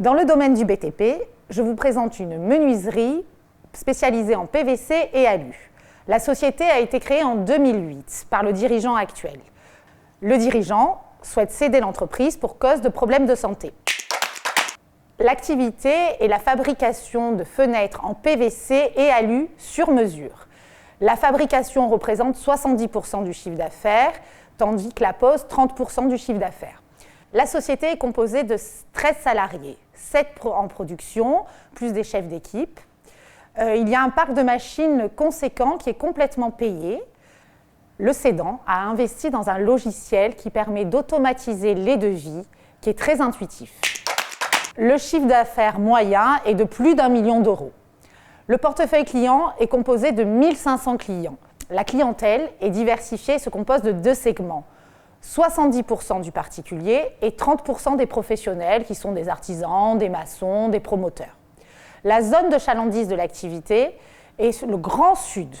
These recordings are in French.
Dans le domaine du BTP, je vous présente une menuiserie spécialisée en PVC et alu. La société a été créée en 2008 par le dirigeant actuel. Le dirigeant souhaite céder l'entreprise pour cause de problèmes de santé. L'activité est la fabrication de fenêtres en PVC et alu sur mesure. La fabrication représente 70% du chiffre d'affaires, tandis que la pose 30% du chiffre d'affaires. La société est composée de 13 salariés, 7 en production, plus des chefs d'équipe. Il y a un parc de machines conséquent qui est complètement payé. Le cédant a investi dans un logiciel qui permet d'automatiser les devis, qui est très intuitif. Le chiffre d'affaires moyen est de plus d'1 million d'euros. Le portefeuille client est composé de 1500 clients. La clientèle est diversifiée et se compose de 2 segments. 70% du particulier et 30% des professionnels qui sont des artisans, des maçons, des promoteurs. La zone de chalandise de l'activité est le Grand Sud.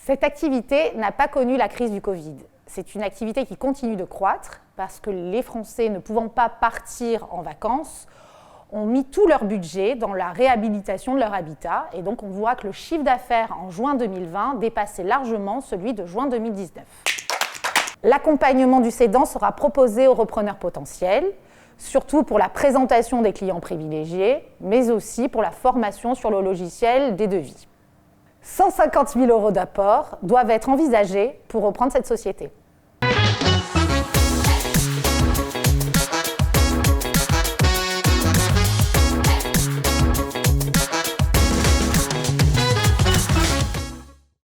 Cette activité n'a pas connu la crise du Covid. C'est une activité qui continue de croître parce que les Français, ne pouvant pas partir en vacances, ont mis tout leur budget dans la réhabilitation de leur habitat. Et donc, on voit que le chiffre d'affaires en juin 2020 dépassait largement celui de juin 2019. L'accompagnement du cédant sera proposé aux repreneurs potentiels, surtout pour la présentation des clients privilégiés, mais aussi pour la formation sur le logiciel des devis. 150 000 € d'apport doivent être envisagés pour reprendre cette société.